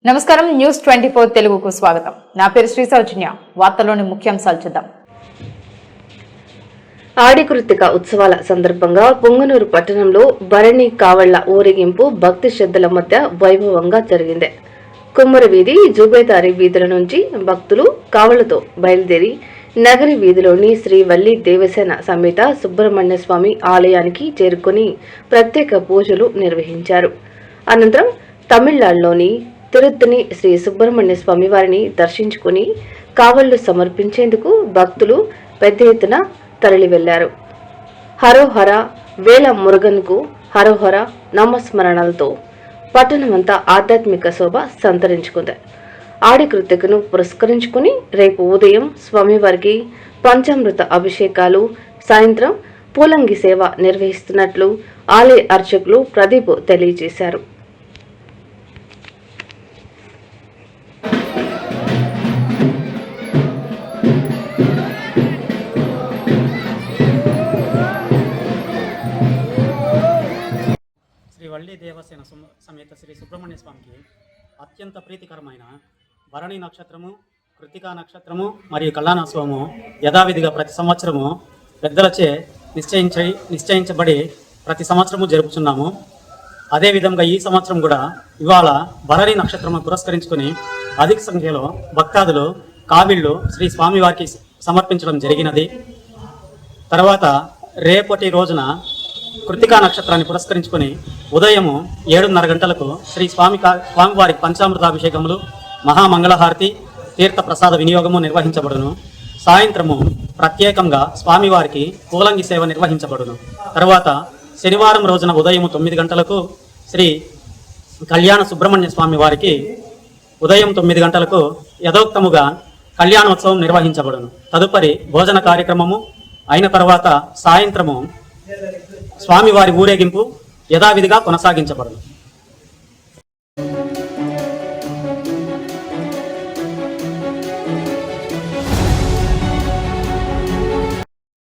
నమస్కారం న్యూస్ 24 తెలుగుకు స్వాగతం. నా పేరు శ్రీ సౌజన్య. వార్తల్లోని ముఖ్యాంశాలు చూద్దాం. ఆడి కృత్తిక ఉత్సవాల సందర్భంగా పొంగనూరు పట్టణంలో భరణి కావళ్ల ఊరేగింపు భక్తి శ్రద్ధల మధ్య వైభవంగా జరిగింది. కుమ్మరి వీధి, జూబేదారి వీధుల నుంచి భక్తులు కావళ్లతో బయలుదేరి నగరి వీధిలోని శ్రీ వల్లి దేవసేన సమేత సుబ్రహ్మణ్య స్వామి ఆలయానికి చేరుకుని ప్రత్యేక పూజలు నిర్వహించారు. అనంతరం తమిళనాడులోని తిరుత్తని శ్రీ సుబ్రహ్మణ్య స్వామి వారిని దర్శించుకుని కావళ్లు సమర్పించేందుకు భక్తులు పెద్ద ఎత్తున తరలి వెళ్లారు. హరోహర వేల మురుగన్కు హరోహర నామస్మరణలతో పట్టణమంతా ఆధ్యాత్మిక శోభ సంతరించుకుంది. ఆడి కృత్తికను పురస్కరించుకుని రేపు ఉదయం స్వామివారికి పంచామృత అభిషేకాలు, సాయంత్రం పూలంగి సేవ నిర్వహిస్తున్నట్లు ఆలయ అర్చకులు ప్రదీప్ తెలియజేశారు. శ్రీ వల్లి దేవసేన సమేత శ్రీ సుబ్రహ్మణ్య స్వామికి అత్యంత ప్రీతికరమైన భరణి నక్షత్రము, కృత్తికా నక్షత్రము మరియు కళ్యాణోత్సవము యథావిధిగా ప్రతి సంవత్సరము పెద్దలచే నిశ్చయించబడి ప్రతి సంవత్సరము జరుపుతున్నాము. అదేవిధంగా ఈ సంవత్సరం కూడా ఇవాళ భరణి నక్షత్రము పురస్కరించుకుని అధిక సంఖ్యలో భక్తాదులు కావిళ్ళు శ్రీ స్వామివారికి సమర్పించడం జరిగినది. తర్వాత రేపటి రోజున కృత్తికా నక్షత్రాన్ని పురస్కరించుకొని ఉదయము 7:30 గంటలకు శ్రీ స్వామివారి పంచామృతాభిషేకములు, మహామంగళహారతి, తీర్థ ప్రసాద వినియోగము నిర్వహించబడును. సాయంత్రము ప్రత్యేకంగా స్వామివారికి పూలంగి సేవ నిర్వహించబడును. తర్వాత శనివారం రోజున ఉదయం 9 గంటలకు శ్రీ కళ్యాణ సుబ్రహ్మణ్య స్వామి వారికి ఉదయం 9 గంటలకు యథోక్తముగా కళ్యాణోత్సవం నిర్వహించబడును. తదుపరి భోజన కార్యక్రమము అయిన తర్వాత సాయంత్రము స్వామివారి ఊరేగింపు యథావిధిగా కొనసాగించబడును.